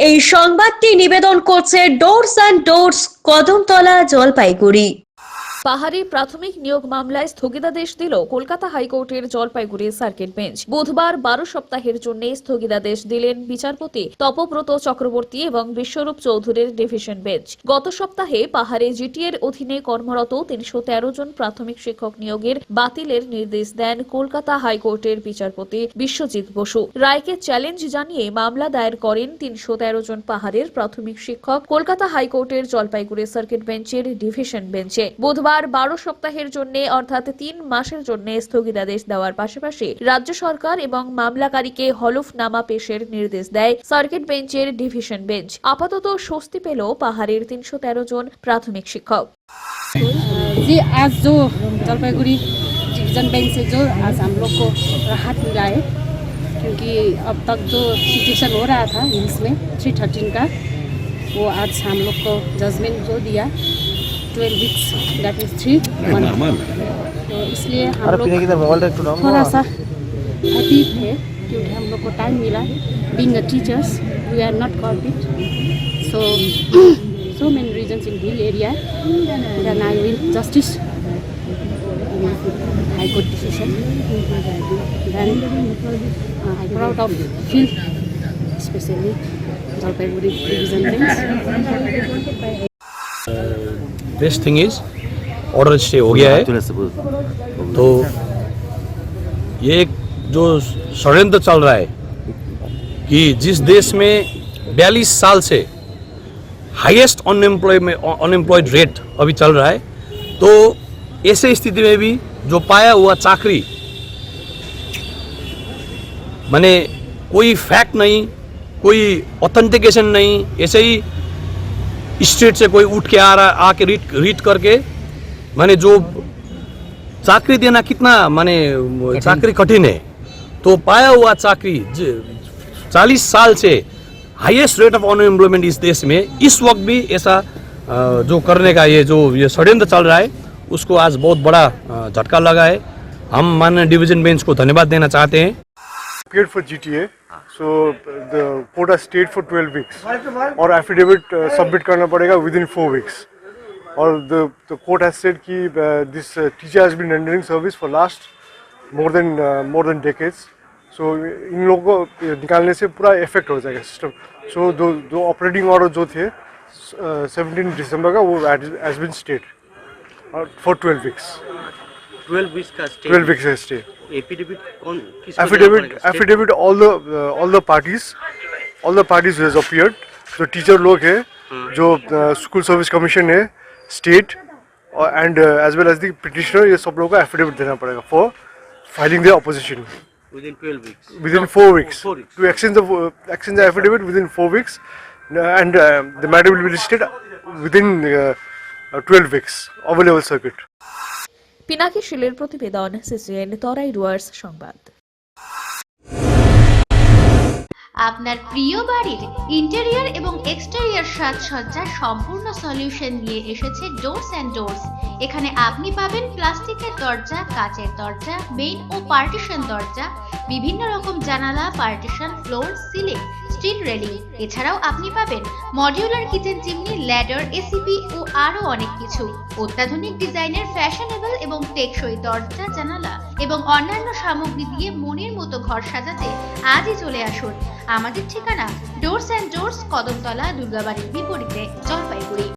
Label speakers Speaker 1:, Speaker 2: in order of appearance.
Speaker 1: এই সংবাদটি নিবেদন করছে doors and doors, Kadamtala, Jalpaiguri.
Speaker 2: পাহাড়ি প্রাথমিক নিয়োগ মামলায় স্থগিতাদেশ দিল কলকাতা হাইকোর্টের জলপাইগুড়ি সার্কিট বেঞ্চ। বুধবার 12 সপ্তাহের জন্য স্থগিতাদেশ দিলেন বিচারপতি তপব্রত চক্রবর্তী এবং বিশ্বরূপ চৌধুরীর ডিভিশন বেঞ্চ। গত সপ্তাহে পাহাড়ে জিটিএর অধীনে কর্মরত 313 জন প্রাথমিক শিক্ষক নিয়োগের বাতিলের নির্দেশ দেন কলকাতা হাইকোর্টের বিচারপতি বিশ্বজিৎ বসু। রায়কে চ্যালেঞ্জ জানিয়ে মামলা দায়ের করেন 313 জন পাহাড়ের প্রাথমিক শিক্ষক কলকাতা হাইকোর্টের জলপাইগুড়ি সার্কিট বেঞ্চের ডিভিশন বেঞ্চে। বুধবার 12 সপ্তাহের জন্য অর্থাৎ 3 মাসের জন্য স্থগিতাদেশ দেওয়ার পাশাপাশি রাজ্য সরকার এবং মামলাকারীকে হলফনামা পেশের নির্দেশ দেয় সার্কিট বেঞ্চের ডিভিশন বেঞ্চ। আপাতত স্বস্তি পেল পাহাড়ের 313 জন प्राथमिक शिक्षक।
Speaker 3: जी आज जो जलपाईगुड़ी डिवीजन बेंच से जो आज हम लोग को राहत मिला है, क्योंकि अब तक जो सिचुएशन हो रहा था हिल्स में 313 का, वो आज हम लोग को जजमेंट जो दिया 12 वीक्स, दैट इज 3 मंथ। तो इसलिए हम लोग थोड़ा सा हैप्पी थे, क्योंकि हम लोग को टाइम मिला। Being a teachers we are not caught it, so many reasons in hill area, then I win justice in high court decision. Then I proud of field, especially Jalpaiguri division bench.
Speaker 4: Best thing is order stay हो गया है। तो ये एक जो षड्यंत्र चल रहा है कि जिस देश में 42 साल से हाईएस्ट अनएम्प्लॉयड रेट अभी चल रहा है, तो ऐसे स्थिति में भी जो पाया हुआ चाकरी, माने कोई फैक्ट नहीं, कोई ऑथेंटिकेशन नहीं, ऐसे ही स्टेट से कोई उठ के आ रहा, आके रीड करके, माने जो चाकरी देना कितना माने चाकरी कठिन है, तो पाया हुआ चाकरी 40 साल से हाईएस्ट रेट ऑफ अनएम्प्लॉयमेंट इस देश में, इस वक्त भी ऐसा जो करने का ये षड्यंत्र चल रहा है, उसको आज बहुत बड़ा झटका लगा है। हम माननीय डिवीजन बेंच को धन्यवाद देना चाहते हैं।
Speaker 5: For GTA, so the court has stayed for 12 weeks और affidavit submit करना पड़ेगा within 4 weeks। और the court has said कि this teacher has been rendering service for last more than decades। So इन लोगों को निकालने से पूरा इफेक्ट हो जाएगा सिस्टम। सो दो ऑपरेटिंग ऑर्डर जो थे 17 दिसंबर का, वो has been stayed for 12 weeks.
Speaker 6: 12 weeks का स्टे,
Speaker 5: 12 वीक्स का stay.
Speaker 6: Affidavit
Speaker 5: affidavit all the parties has appeared. जो टीचर लोग है, जो स्कूल सर्विस कमीशन है, state and as well as the petitioner, ये सब लोगों को एफिडेविट देना पड़ेगा for filing the opposition
Speaker 6: within 12 weeks,
Speaker 5: within 4 weeks, to exchange the affidavit within 4 weeks, and the matter will be listed within 12 weeks available circuit।
Speaker 2: Pinaki শিলের প্রতিবেদন, CCN তরাই রুয়ার্স সংবাদ।
Speaker 7: আপনার প্রিয় বাড়ির ইন্টেরিয়র এবং এক্সটেরিয়র সাজসজ্জার সম্পূর্ণ সলিউশন নিয়ে এসেছে ডোরস অ্যান্ড ডোরস। এখানে আপনি পাবেন প্লাস্টিকের দরজা, কাচের দরজা, মেইন ও পার্টিশন দরজা, বিভিন্ন রকম জানালা, partition, floor, ceiling, steel railing. এছাড়াও আপনি পাবেন modular kitchen chimney, ladder, ACP ও আরো অনেক কিছু। অত্যাধুনিক ডিজাইনের ফ্যাশনেবল এবং টেকসই দরজা, জানালা এবং অন্যান্য সামগ্রী দিয়ে মনের মতো ঘর সাজাতে আজই চলে আসুন। আমাদের ঠিকানা ডোরস অ্যান্ড ডোরস, কদমতলা, দুর্গাবাড়ির বিপরীতে, জলপাইগুড়ি।